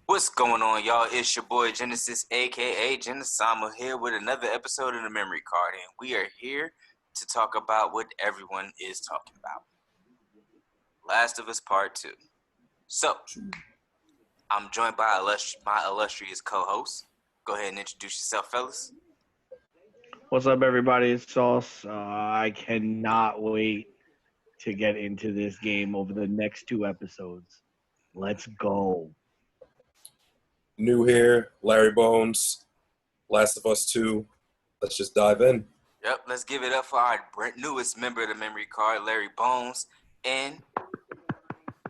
What's going on, y'all? It's your boy Genesis, aka Genesama, here with another episode of the Memory Card, and we are here to talk about what everyone is talking about. Last of Us Part 2. So, I'm joined by my illustrious co-host. Go ahead and introduce yourself, fellas. What's up, everybody? It's Sauce. I cannot wait to get into this game over the next two episodes. Let's go. New here, Larry Bones, Last of Us 2. Let's just dive in. Yep, let's give it up for our newest member of the Memory Card, Larry Bones. And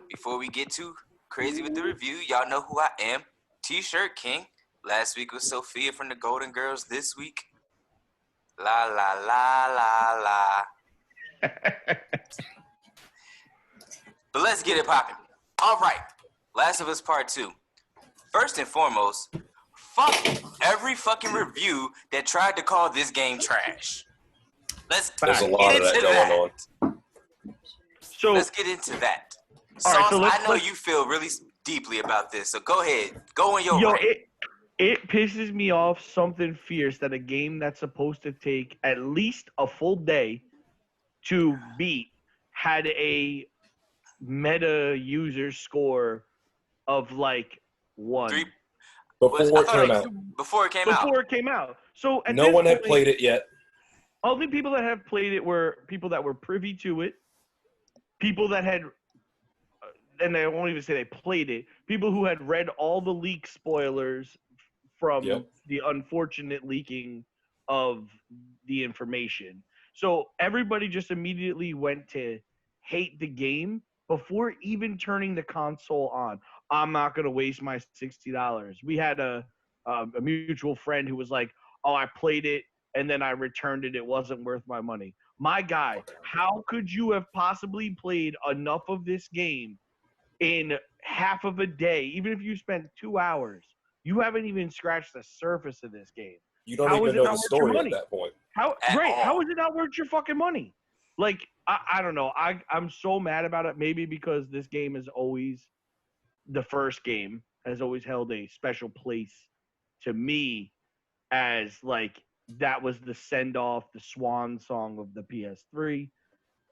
before we get too crazy with the review, y'all know who I am, T-Shirt King. Last week was Sophia from the Golden Girls. This week, la la la la la. But let's get it popping. All right, Last of Us Part 2. First and foremost, fuck every fucking review that tried to call this game trash. There's a lot of that going on. So let's get into that. All right, Sauce, I know you feel really deeply about this, so go ahead. Go on your rant. It pisses me off something fierce that a game that's supposed to take at least a full day to beat had a meta user score of like 1. Before it came out. Before it came out. So at No one had played it yet. Only people that have played it were people that were privy to it, people that had, and I won't even say they played it, people who had read all the leak spoilers from the unfortunate leaking of the information. So everybody just immediately went to hate the game before even turning the console on. I'm not going to waste my $60. We had a mutual friend who was like, oh, I played it and then I returned it. It wasn't worth my money. My guy, how could you have possibly played enough of this game in half of a day, even if you spent 2 hours? You haven't even scratched the surface of this game. You don't even know the story at that point. How is it not worth your fucking money? Like, I don't know. I'm so mad about it. Maybe because this game is always, the first game has always held a special place to me, as like that was the send off, the swan song of the PS3,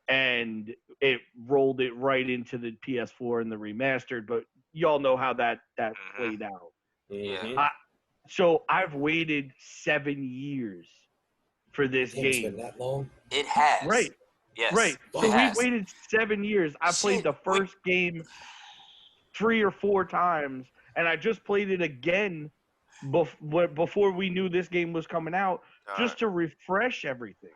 and it rolled it right into the PS4 and the remastered. But y'all know how that played out. Mm-hmm. So I've waited 7 years for this game. It's been that long? It has. Right. Yes. Right. So we've waited 7 years. I played the first game 3 or 4 times, and I just played it again before we knew this game was coming out, just to refresh everything.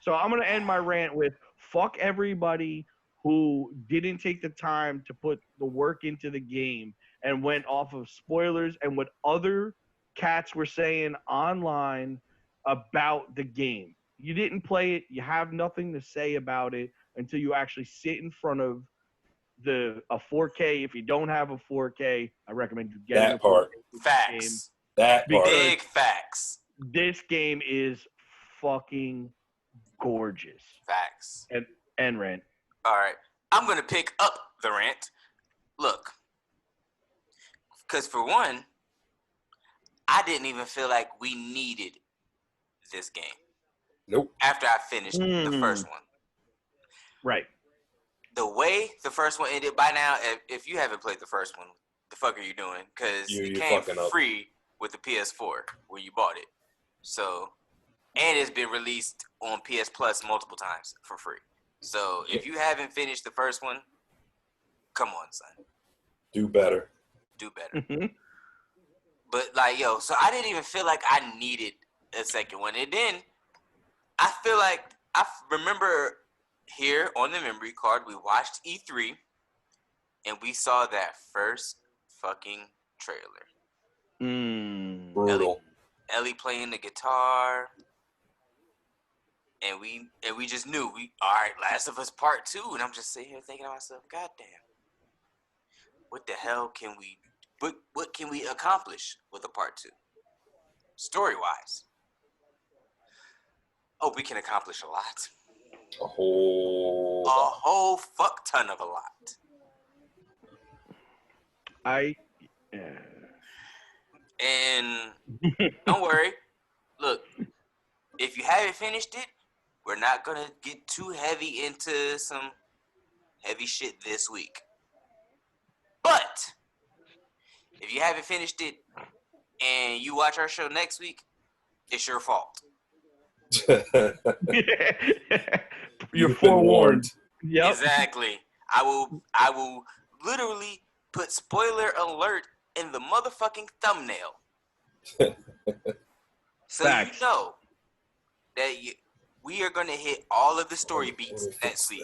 So I'm going to end my rant with fuck everybody who didn't take the time to put the work into the game and went off of spoilers and what other cats were saying online about the game. You didn't play it. You have nothing to say about it until you actually sit in front of a 4K. If you don't have a 4K, I recommend you get that part. Facts. That part. Big facts. This game is fucking gorgeous. Facts. And rant. All right. I'm going to pick up the rant. Look. Because for one, I didn't even feel like we needed this game. Nope. After I finished the first one. Right. The way the first one ended, by now, if you haven't played the first one, the fuck are you doing? Because it came free with the PS4 when you bought it. So, and it's been released on PS Plus multiple times for free. So, if you haven't finished the first one, come on, son. Do better. Mm-hmm. But, like, so I didn't even feel like I needed a second one. And then, I feel like, I remember here on the memory card, we watched E3, and we saw that first fucking trailer. Brutal. Ellie playing the guitar, and we just knew all right, Last of Us Part 2, and I'm just sitting here thinking to myself, God damn, what the hell can we, what can we accomplish with a Part 2, story wise? Oh, we can accomplish a lot. A whole fuck ton of a lot. And don't worry. Look, if you haven't finished it, we're not going to get too heavy into some heavy shit this week. But if you haven't finished it and you watch our show next week, it's your fault. You're You've been forewarned. Yep. Exactly. I will literally put spoiler alert in the motherfucking thumbnail. So Facts. you know that we are going to hit all of the story beats next week.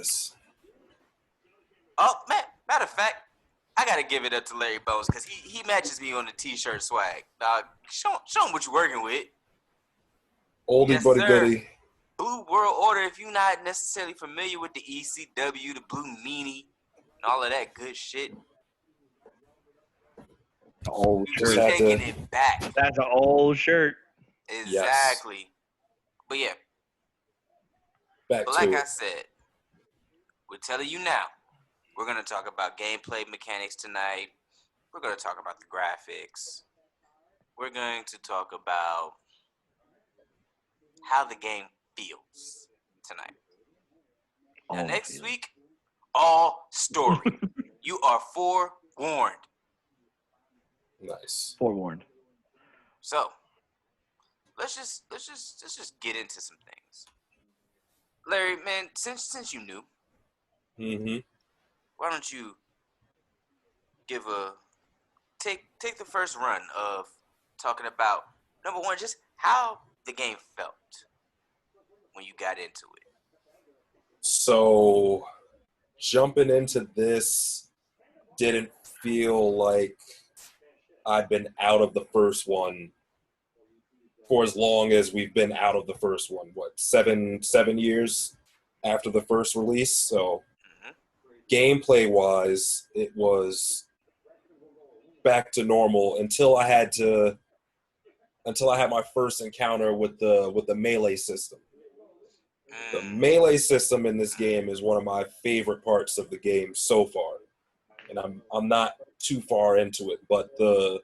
Oh, man, matter of fact, I got to give it up to Larry Bones because he matches me on the t-shirt swag. Dog, show him what you're working with. Oldie Yes, buddy sir. goodie. Blue World Order, if you're not necessarily familiar with the ECW, the Blue Meanie, and all of that good shit, Old Just we're had taking to- it back. That's an old shirt. Exactly. But yeah, Back but to like it. I said, we're telling you now, we're going to talk about gameplay mechanics tonight. We're going to talk about the graphics. We're going to talk about how the game feels tonight. Now, next week, all story. You are forewarned. Nice. Forewarned. So, let's just get into some things. Larry, man, since you knew, Mm-hmm. why don't you take the first run of talking about number one, just how the game felt when you got into it. So, jumping into this didn't feel like I'd been out of the first one for as long as we've been out of the first one. What, seven years after the first release? So, gameplay-wise, it was back to normal until I had my first encounter with the melee system. The melee system in this game is one of my favorite parts of the game so far, and I'm not too far into it, but the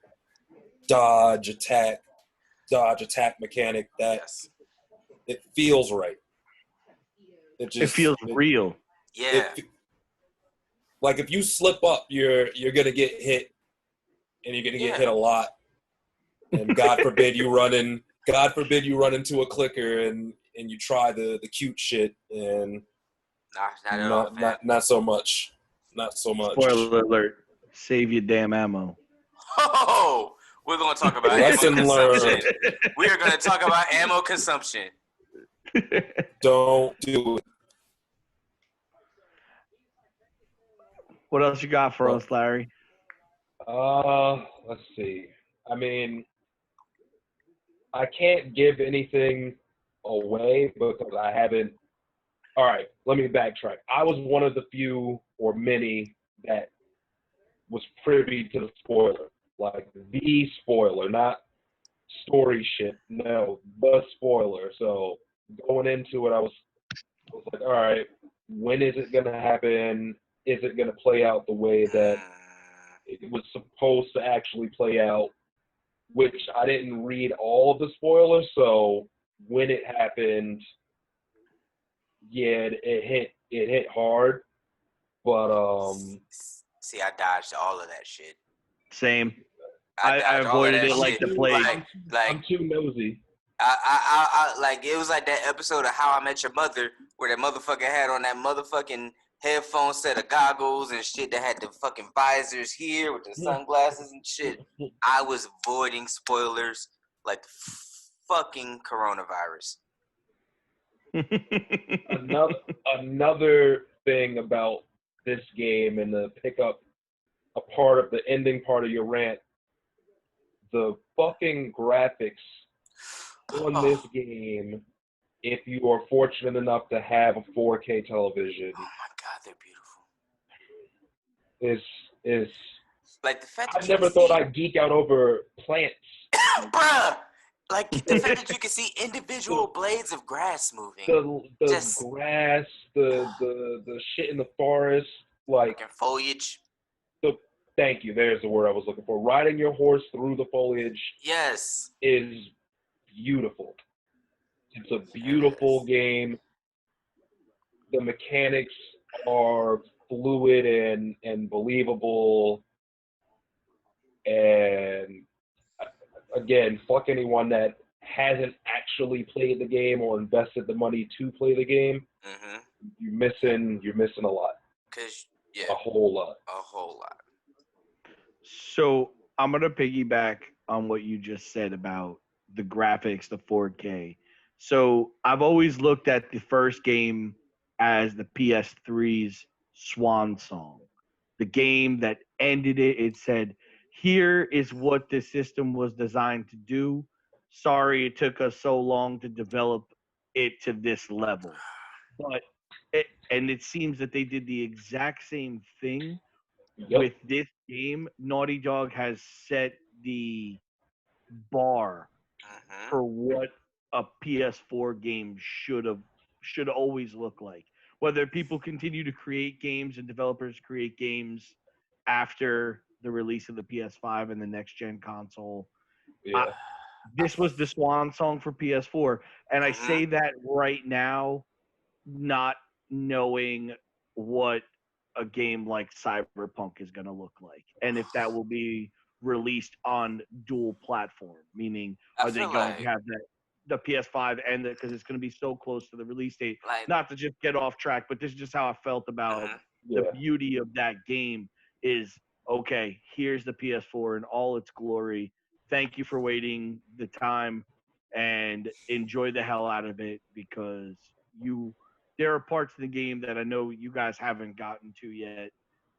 dodge attack mechanic, that Yes. it feels right. It feels real. Yeah. Like if you slip up, you're gonna get hit, and you're gonna get hit a lot. And God forbid you run into a clicker and you try the cute shit, and not so much. Not so much. Spoiler alert. Save your damn ammo. Oh, we're going to talk about Lesson ammo consumption. learned. We are going to talk about ammo consumption. Don't do it. What else you got for us, Larry? Let's see. I mean, I can't give anything away because I haven't. All right, let me backtrack. I was one of the few or many that was privy to the spoiler, like the spoiler, not story shit. No, the spoiler. So going into it, I was like, all right, when is it gonna happen? Is it gonna play out the way that it was supposed to actually play out? Which I didn't read all of the spoilers, so when it happened, yeah, it hit hard. But see, I dodged all of that shit. Same. I I avoided it like the plague. I'm too nosy. I like it was like that episode of How I Met Your Mother where that motherfucker had on that motherfucking headphone set of goggles and shit that had the fucking visors here with the sunglasses and shit. I was avoiding spoilers like fucking coronavirus. Another thing about this game, and to pick up a part of the ending part of your rant, the fucking graphics on this game, if you are fortunate enough to have a 4K television, oh my god, they're beautiful. is like the fact that I never thought I'd geek out over plants. Bruh, like the fact that you can see individual blades of grass moving. The Just grass, the shit in the forest, like foliage. the Thank you. There's the word I was looking for. Riding your horse through the foliage Yes. is beautiful. It's a beautiful game. The mechanics are fluid and believable. And again, fuck anyone that hasn't actually played the game or invested the money to play the game. Mm-hmm. You're missing a lot. Cause A whole lot. a whole lot. So I'm gonna piggyback on what you just said about the graphics, the 4K. So I've always looked at the first game as the PS3's swan song, the game that ended it. It said, "Here is what the system was designed to do. Sorry it took us so long to develop it to this level." But it seems that they did the exact same thing Yep. with this game. Naughty Dog has set the bar Mm-hmm. for what a PS4 game should always look like. Whether people continue to create games and developers create games after the release of the PS5 and the next gen console, Yeah. this was the swan song for PS4. And I Mhm. say that right now, not knowing what a game like Cyberpunk is going to look like, and if that will be released on dual platform, meaning I are they feel going to like have the PS5 and because it's going to be so close to the release date. like Not to just get off track, but this is just how I felt about mhm. Yeah. the beauty of that game. Is okay. Here's the PS4 in all its glory. Thank you for waiting the time and enjoy the hell out of it because you there are parts of the game that I know you guys haven't gotten to yet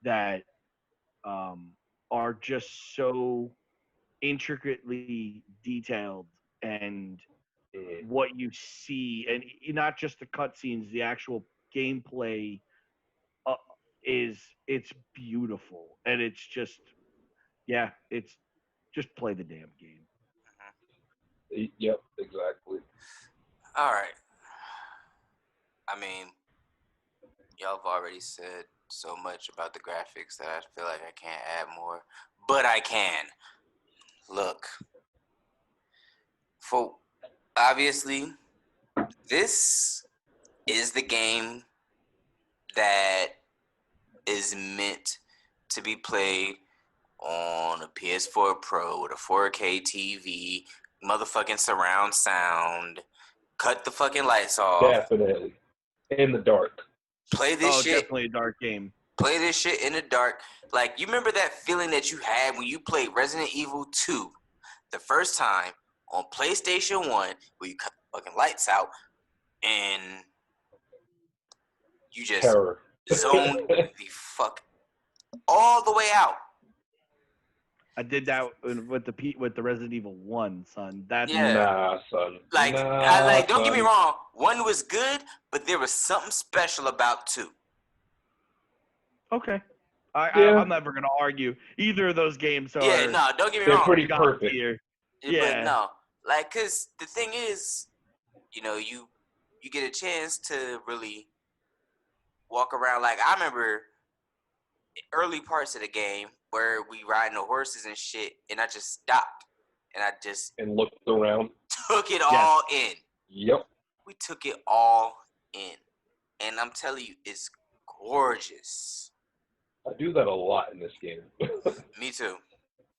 that are just so intricately detailed, and Mhm. what you see, and not just the cutscenes, the actual gameplay uh, it's beautiful, and it's just it's just play the damn game. Yep. Exactly. All right. I mean, y'all have already said so much about the graphics that I feel like I can't add more, but I can. Look, for obviously, this is the game that is meant to be played on a PS4 Pro with a 4K TV, motherfucking surround sound. Cut the fucking lights off. Definitely. In the dark. Play this shit. Definitely a dark game. Play this shit in the dark. Like, you remember that feeling that you had when you played Resident Evil 2 the first time on PlayStation 1, where you cut the fucking lights out and you just Terror. zoned the fuck all the way out. I did that with the Resident Evil 1, son. That's Yeah. Nah, son. Like, Nah, don't get me son. wrong. 1 was good, but there was something special about 2. okay. Yeah. I'm never gonna argue. Either of those games are Yeah, no, don't get me They're wrong. pretty God perfect. tier. But Yeah. no, like, cause the thing is, you know, you get a chance to really walk around. Like, I remember early parts of the game where we riding the horses and shit, and I just stopped and I just And looked around. took it all in. Yep. We took it all in, and I'm telling you, it's gorgeous. I do that a lot in this game. Me too.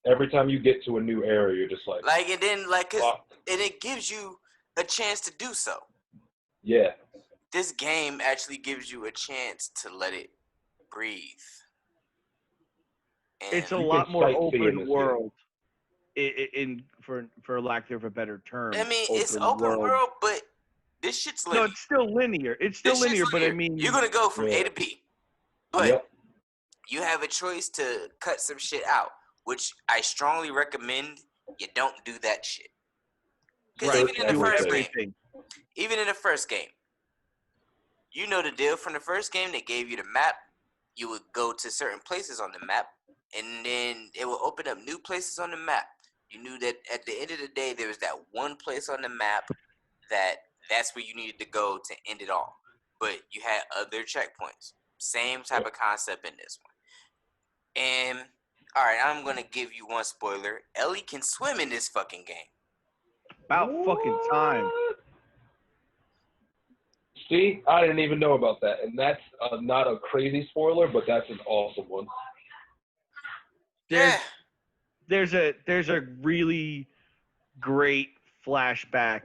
Every time you get to a new area, you're just like, Like, and then like, fuck. and it gives you a chance to do so. Yeah. This game actually gives you a chance to let it breathe. And It's a You lot can more sightsee in open this world. In for lack of a better term. I mean, it's open world, but this shit's linear. No, it's still linear. It's still This shit's linear, but I mean, you're gonna go from A to B, but Yep. you have a choice to cut some shit out, which I strongly recommend you don't do that shit. Because right, even in the do first everything. game, you know the deal from the first game. They gave you the map. You would go to certain places on the map, and then it will open up new places on the map. You knew that at the end of the day, there was that one place on the map that's where you needed to go to end it all. But you had other checkpoints. Same type of concept in this one. And All right, I'm gonna give you one spoiler. Ellie can swim in this fucking game. About fucking time. What? See, I didn't even know about that, and that's not a crazy spoiler, but that's an awesome one. There's there's a really great flashback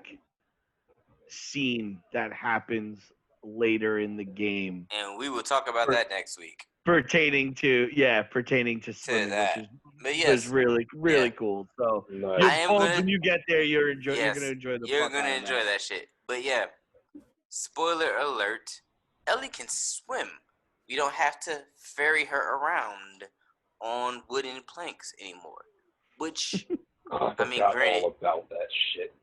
scene that happens later in the game And we will talk about that next week. pertaining to swimming, that. which But is yes, really cool. So Nice. I am Paul, gonna- when you get there, you're Yes, gonna enjoy the you're fuck gonna out of enjoy that shit. But yeah, spoiler alert: Ellie can swim. We don't have to ferry her around on wooden planks anymore. Which I I mean, forgot granted. all about that shit.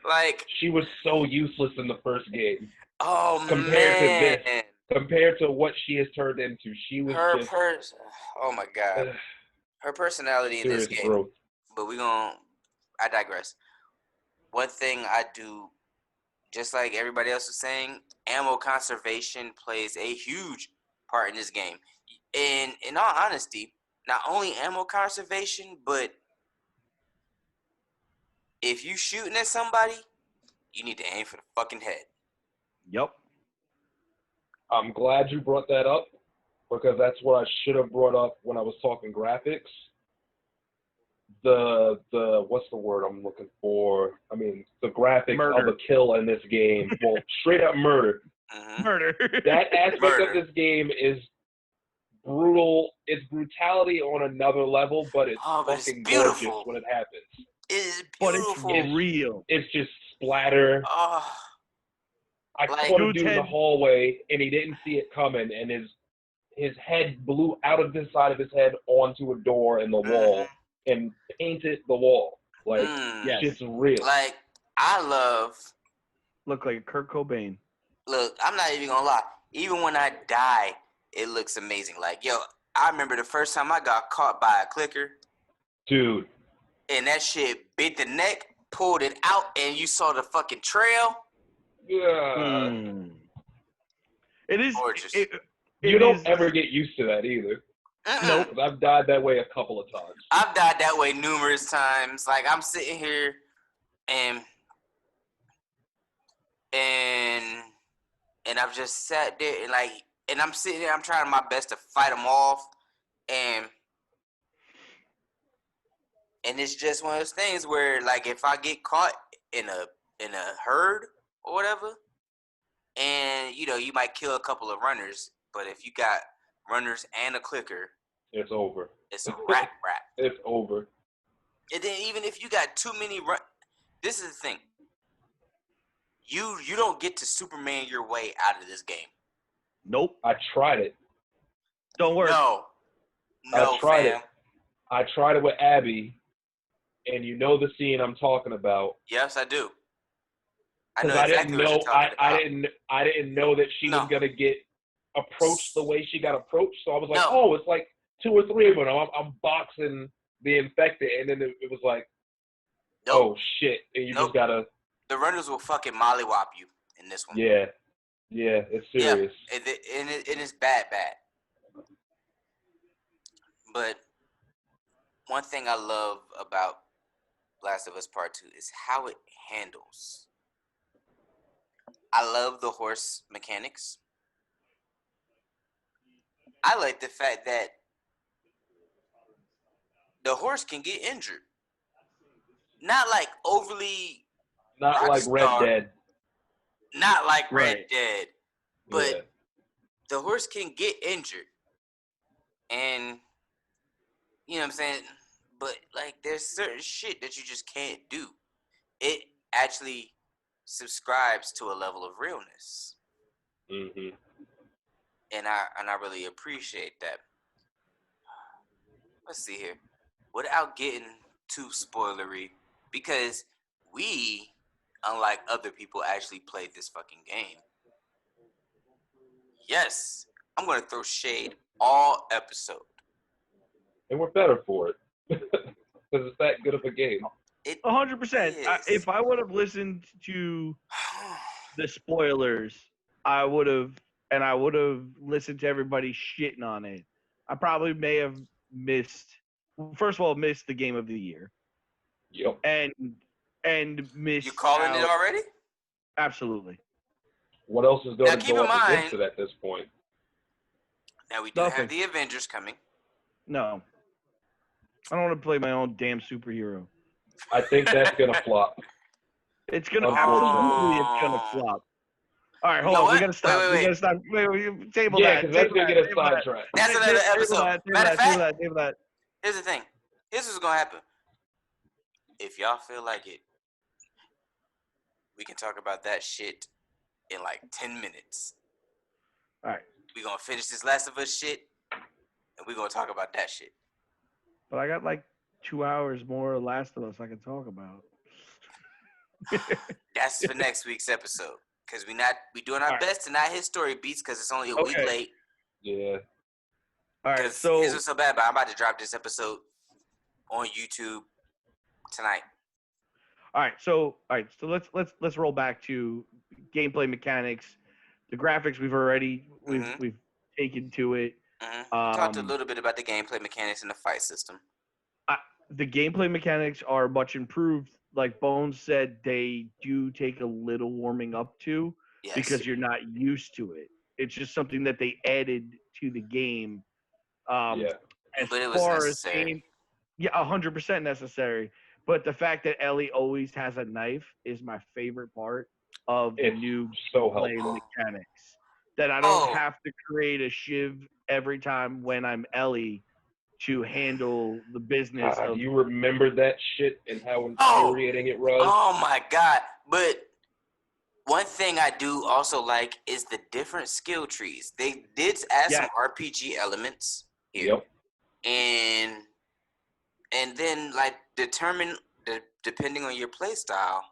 like, She was so useless in the first game oh compared to man, this. Compared to what she has turned into. She was her just oh my god, her personality in this serious game. growth. But I digress. One thing I do, just like everybody else was saying, ammo conservation plays a huge part in this game. And in all honesty, not only ammo conservation, but if you shooting at somebody, you need to aim for the fucking head. Yep. I'm glad you brought that up because that's what I should have brought up when I was talking graphics. The what's the word I'm looking for? I mean, the graphics Murder. of a kill in this game. Well, straight up murder. Mm-hmm. Murder. That aspect Murder. of this game is brutal. It's brutality on another level, but it's But it's fucking beautiful. gorgeous when it happens. It is But it's beautiful. real. It's just splatter. Oh, I like- caught a Dude's dude in the head- hallway, and he didn't see it coming, and his head blew out of this side of his head onto a door in the wall and painted the wall. Like, Yes. it's real. Like, I love. Look like Kurt Cobain. Look, I'm not even gonna lie. Even when I die, it looks amazing. Like, yo, I remember the first time I got caught by a clicker, Dude, and that shit bit the neck, pulled it out, and you saw the fucking trail. yeah. It is Gorgeous. You don't ever get used to that either. Nope. 'Cause I've died that way a couple of times. I've died that way numerous times. Like, I'm sitting here, and I've just sat there, and I'm sitting there. I'm trying my best to fight them off, and it's just one of those things where, like, if I get caught in a herd or whatever, and you might kill a couple of runners, but if you got runners and a clicker, It's over. it's a wrap. It's over. And then even if you got too many this is the thing. You don't get to Superman your way out of this game. Nope. I tried it. Don't worry. No, I tried fam. it. I tried it with Abby, and you know the scene I'm talking about. Yes, I do. I know Because exactly what you're talking about. I didn't know that she No. was gonna get approached the way she got approached. So I was like, No. oh, it's like 2 or 3 of them. I'm boxing the infected, and then it was like, Nope. oh shit, and you Nope. just gotta, The runners will fucking mollywop you in this one. yeah, it's serious. And it's bad. But one thing I love about Last of Us Part 2 is how it handles. I love the horse mechanics. I like the fact that the horse can get injured. Not like overly, Not like Red Rockstar. Dead. not like Red Right. Dead, but Yeah. the horse can get injured. And, you know what I'm saying? But, like, there's certain shit that you just can't do. It actually subscribes to a level of realness. hmm And I really appreciate that. Let's see here. Without getting too spoilery, because we, unlike other people, actually played this fucking game. Yes, I'm gonna throw shade all episode. And we're better for it because it's that good of a game. 100%. Yes. If I would have listened to the spoilers, I would have and I would have listened to everybody shitting on it, I probably may have missed. First of all, missed the game of the year, Yep. and You missed calling it out. already? Absolutely What else is Now going to keep go in up mind. against it at this point? Now we do Nothing. have the Avengers coming. no. I don't want to play my own damn superhero. I think that's going to flop. It's gonna Unfortunately. absolutely. It's gonna flop. All right, You hold know on. We what? gotta stop. Wait. We gotta stop. Wait, table Yeah, that. because that's Table going to that. get us Table that. sidetracked. That's another episode. Table Matter of fact, that. Table that. here's the thing. Here's what's gonna happen. If y'all feel like it, we can talk about that shit in like 10 minutes. All right, We gonna finish this Last of Us shit, and we gonna talk about that shit. but I got like 2 hours more of Last of Us I can talk about. That's for next week's episode. Cause we doing our All right. best to not hit story beats because it's only a week Okay. late. Yeah. All right, Cause so this was so bad, but I'm about to drop this episode on YouTube tonight. all right, so let's roll back to gameplay mechanics. The graphics we've taken to it. We talked a Um, little bit about the gameplay mechanics and the fight system. the gameplay mechanics are much improved. Like Bones said, they do take a little warming up to Yes. because you're not used to it. It's just something that they added to the game. Yeah. As But it was far necessary. as game, yeah, 100% necessary. But the fact that Ellie always has a knife is my favorite part of the It's new so play helpful. mechanics. That I don't Oh. have to create a shiv every time when I'm Ellie to handle the business God, of you remembered that shit and how infuriating it was? Oh my god. But one thing I do also like is the different skill trees. They did add some RPG elements here. Yep. And then like depending on your play style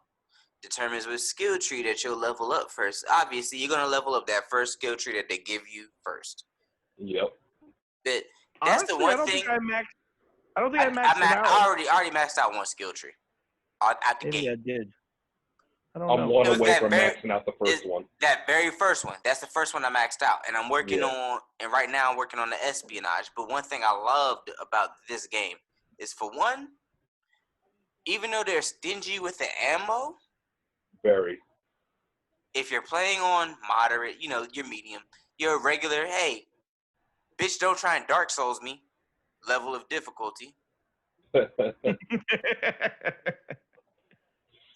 determines which skill tree that you'll level up first. Obviously, you're gonna level up that first skill tree that they give you first. Yep. But that's honestly, the one I don't thing. think I don't think I maxed it out. I already maxed out one skill tree out the Maybe gate. I did. I don't I'm know. one It was away that from very- maxing out the first one. That very first one. That's the first one I maxed out, and I'm working Yeah. on. And right now, I'm working on the espionage. But one thing I loved about this game is, for one, even though they're stingy with the ammo, Very. if you're playing on moderate, you're medium, you're regular. Hey, bitch, don't try and Dark Souls me. Level of difficulty.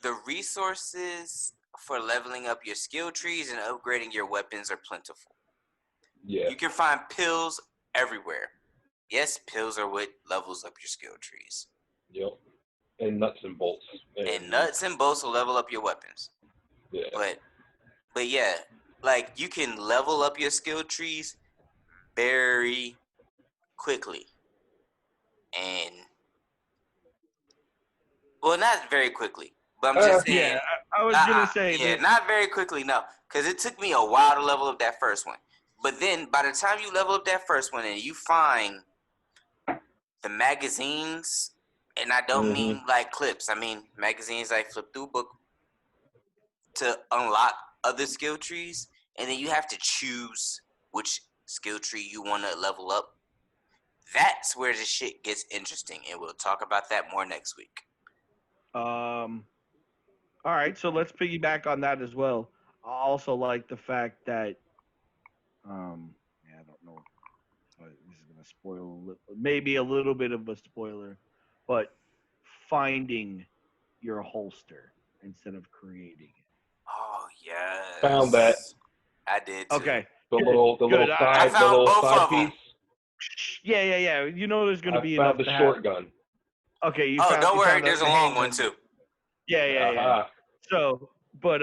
The resources for leveling up your skill trees and upgrading your weapons are plentiful. Yeah. You can find pills everywhere. Yes, pills are what levels up your skill trees. Yep. And nuts and bolts. And nuts and bolts will level up your weapons. Yeah. But yeah, like you can level up your skill trees very quickly. And well, not very quickly, but I'm just saying. Yeah, I was gonna say yeah, that. not very quickly, no, because it took me a while to level up that first one. But then, by the time you level up that first one and you find the magazines, and I don't mean like clips, I mean magazines like flip through book to unlock other skill trees, and then you have to choose which skill tree you want to level up. That's where the shit gets interesting, and we'll talk about that more next week. All right, so let's piggyback on that as well. I also like the fact that, I don't know if this is gonna spoil maybe a little bit of a spoiler, but finding your holster instead of creating it. Oh yes, Found that. I did too. Okay. The Good. little Good. I found both side of 'em. piece. Yeah. You know there's gonna be I enough found the to short have. gun. Okay, you Oh, found. don't you worry, found there's a the long one handgun. too. Yeah. Uh-huh. So, but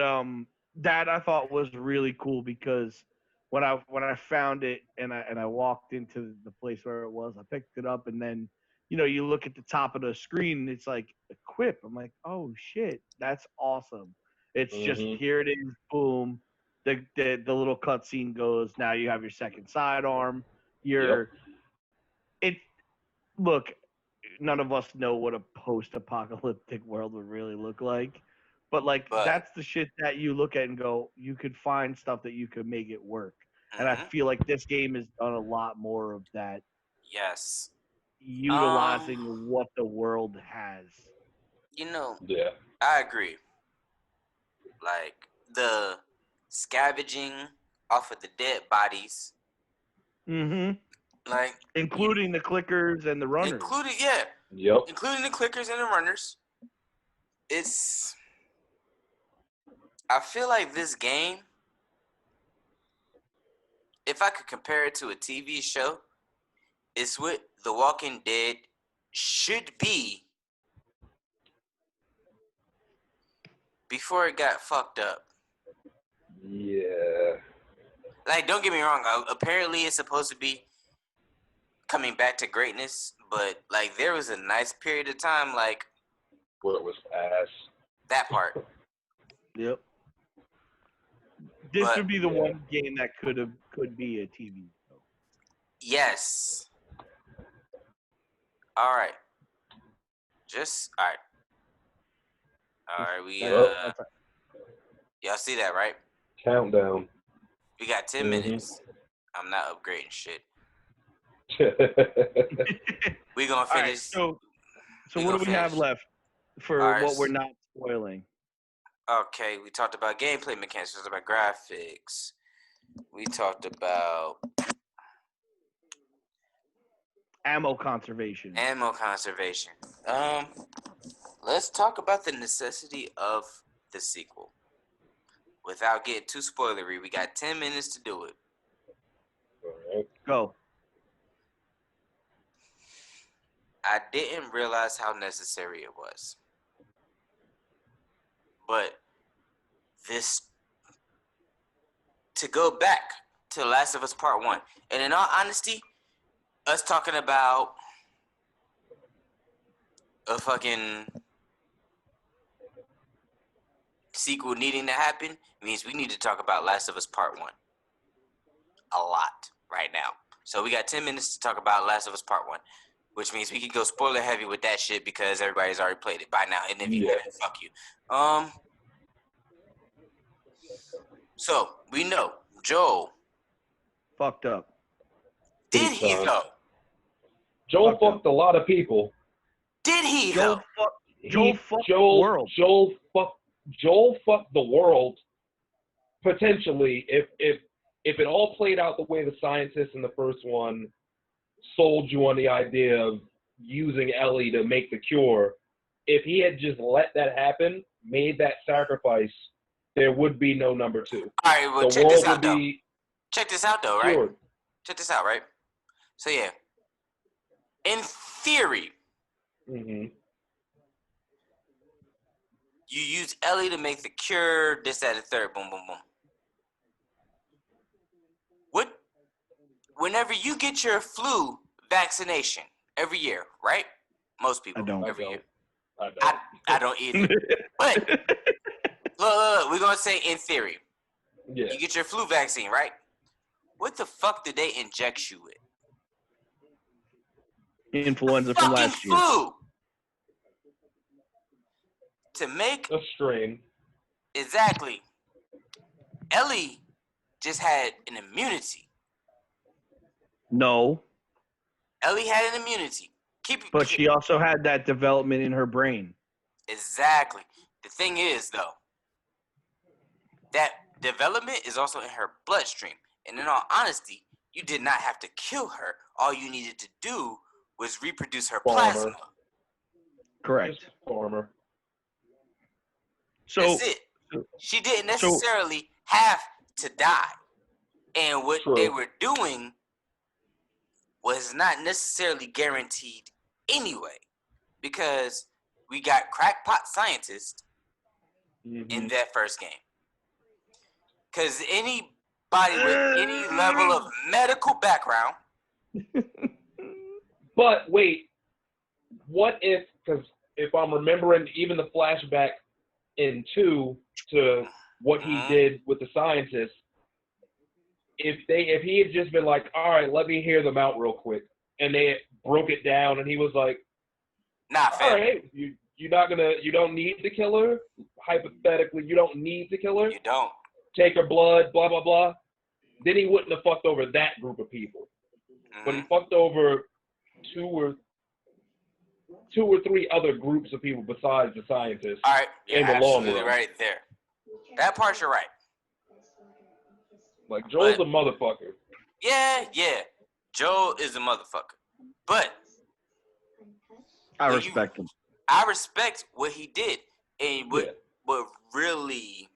that I thought was really cool because when I found it and I walked into the place where it was, I picked it up and then you look at the top of the screen and it's like equip. I'm like, oh shit, that's awesome. It's just here it is, boom. The little cutscene goes. Now you have your second sidearm. Look, none of us know what a post-apocalyptic world would really look like. But But- that's the shit that you look at and go, you could find stuff that you could make it work. And I Mhm. feel like this game has done a lot more of that, Yes. utilizing what the world has. Yeah. I agree. Like the scavenging off of the dead bodies, Mm-hmm. like Including the clickers and the runners. including Yep. including the clickers and the runners. I feel like this game, if I could compare it to a TV show, it's what The Walking Dead should be before it got fucked up. Yeah. Like, don't get me wrong. Apparently, it's supposed to be coming back to greatness, but like, there was a nice period of time, like Where it was ass. that part. Yep. This But- would be the Yeah. one game that could be a TV show. Yes. All right. All right. All right. We That's- y'all see that, right? Countdown. We got 10 Mhm. minutes. I'm not upgrading shit. We gonna All right, finish. so we what do gonna we have finish. left for All right, what we're not spoiling? Okay, we talked about gameplay mechanics. We talked about graphics. We talked about Ammo conservation. ammo conservation. Let's talk about the necessity of the sequel. Without getting too spoilery, we got 10 minutes to do it. Alright. Go. I didn't realize how necessary it was. But to go back to Last of Us Part 1, and in all honesty, us talking about a fucking sequel needing to happen means we need to talk about Last of Us Part 1 a lot right now. So we got 10 minutes to talk about Last of Us Part 1, which means we can go spoiler heavy with that shit because everybody's already played it by now. And if you Yeah. haven't, fuck you. So we know Joel. Fucked up. Did Big he time. though? Joel Fucked up. fucked a lot of people. Did he Joel though? Joel fucked the world. Joel fucked the world. Potentially, if it all played out the way the scientists in the first one sold you on the idea of using Ellie to make the cure, if he had just let that happen, made that sacrifice, there would be no number 2. All right, well, The check world this out would though. be Check this out though, right? cured. Check this out, right? So yeah, in theory, Mm-hmm. you use Ellie to make the cure, this, that, and the third, boom, boom, boom. Whenever you get your flu vaccination every year, right? Most people I don't. every year. I don't. I don't either. But look, we're gonna say in theory, Yeah. you get your flu vaccine, right? What the fuck did they inject you with? Influenza from Fucking last year. flu. To make A strain. exactly, Ellie just had an immunity. No, Ellie had an immunity. but she also had that development in her brain. Exactly. The thing is, though, that development is also in her bloodstream. And in all honesty, you did not have to kill her. All you needed to do was reproduce her Farmer. plasma. Correct. Just a farmer. So That's it. She didn't necessarily have to die. And what True. they were doing was not necessarily guaranteed anyway. Because we got crackpot scientists in that first game. Because anybody with any level of medical background. But wait, what if? Because if I'm remembering even the flashback in 2 to what he did with the scientists, if he had just been like, all right, let me hear them out real quick, and they broke it down, and he was like, Nah, all fam. right, you don't need to kill her. Hypothetically, you don't need to kill her. You don't. Take her blood, blah blah blah. then he wouldn't have fucked over that group of people. But he fucked over two or three other groups of people besides the scientists. All right, you're in the long absolutely run. right there. That part you're right. Like, Joel's a motherfucker. Yeah. Joel is a motherfucker. But I respect him. I respect what he did. And what really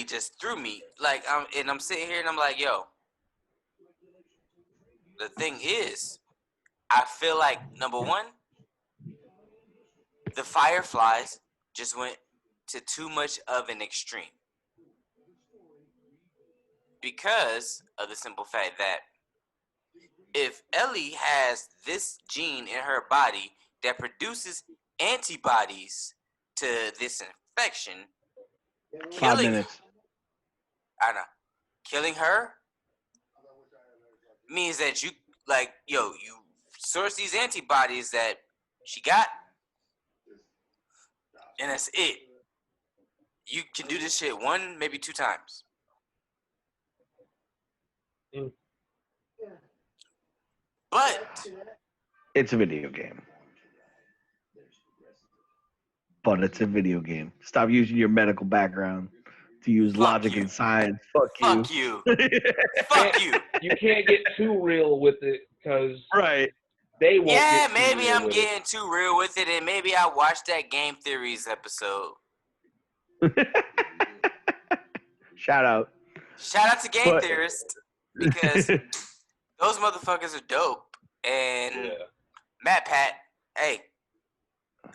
just threw me, like, I'm sitting here and I'm like, yo, the thing is, I feel like, number one, the Fireflies just went to too much of an extreme. Because of the simple fact that if Ellie has this gene in her body that produces antibodies to this infection, 5 minutes. I know. Killing her means that you source these antibodies that she got, and that's it. You can do this shit 1, maybe 2 times. But it's a video game. But it's a video game. Stop using your medical background to use logic and science. Fuck you. Fuck you. You can't get too real with it because they won't. Yeah, maybe I'm getting too real with it, and maybe I watched that Game Theories episode. Shout out to Game Theorist, because those motherfuckers are dope. And Matt Pat, hey,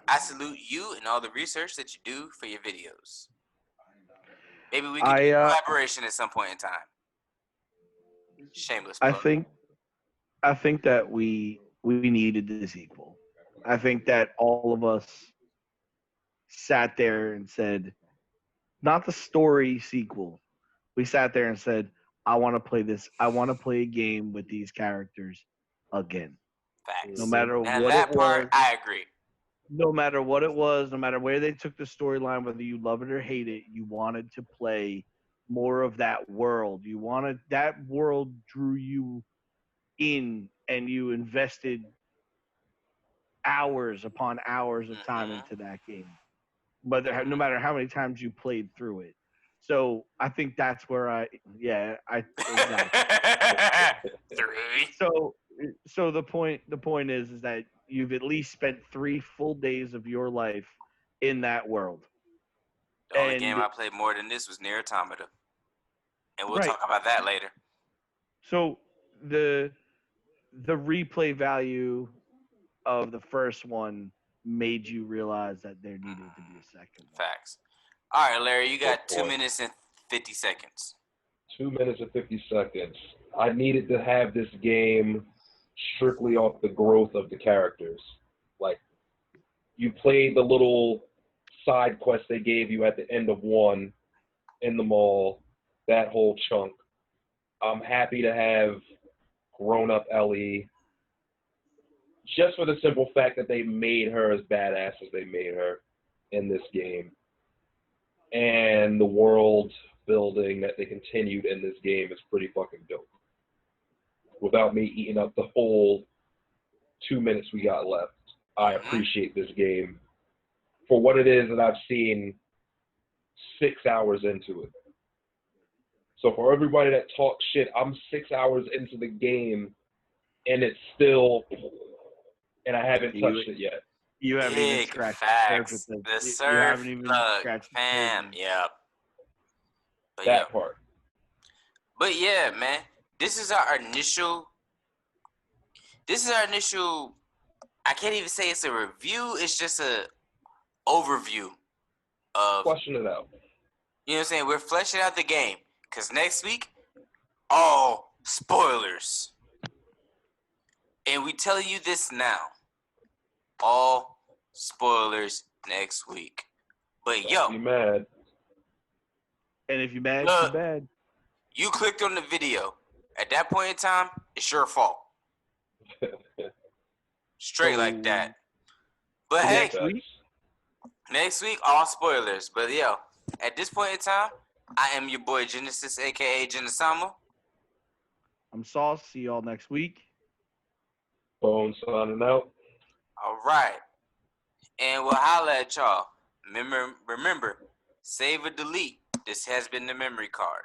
I salute you and all the research that you do for your videos. Maybe we can do collaboration at some point in time. Shameless plug. I think that we needed the sequel. I think that all of us sat there and said, not the story sequel. We sat there and said, I want to play this. I want to play a game with these characters again. Facts. No matter and what that it part, was. I agree. No matter what it was, no matter where they took the storyline, whether you love it or hate it, you wanted to play more of that world. You wanted that world drew you in, and you invested hours upon hours of time into that game. But no matter how many times you played through it. So I think that's where exactly. 3. So the point is that you've at least spent 3 full days of your life in that world. The only game I played more than this was Nier Automata. And we'll talk about that later. So the replay value of the first one made you realize that there needed to be a second one. Facts. All right, Larry, you got 2 minutes and 50 seconds. 2 minutes and 50 seconds. I needed to have this game strictly off the growth of the characters. Like, you played the little side quest they gave you at the end of 1 in the mall, that whole chunk. I'm happy to have grown-up Ellie, just for the simple fact that they made her as badass as they made her in this game. And the world building that they continued in this game is pretty fucking dope. Without me eating up the whole 2 minutes we got left, I appreciate this game for what it is that I've seen 6 hours into it. So for everybody that talks shit, I'm 6 hours into the game and it's still, and I haven't touched it yet. You haven't even scratched the surface. The surf plug, fam. Yep. That part. But yeah, man, this is our initial. I can't even say it's a review. It's just a overview of. Fleshing it out. You know what I'm saying? We're fleshing out the game because next week, all spoilers, and we telling you this now. All spoilers next week. But yo, be mad. And if you're mad, you're bad. You clicked on the video. At that point in time, it's your fault. Straight like that. But hey, next week, all spoilers. But yo, at this point in time, I am your boy Genesis, aka Genesama. I'm Sauce. See y'all next week. Bone signing out. All right. And we'll holla at y'all. Remember, save or delete. This has been the memory card.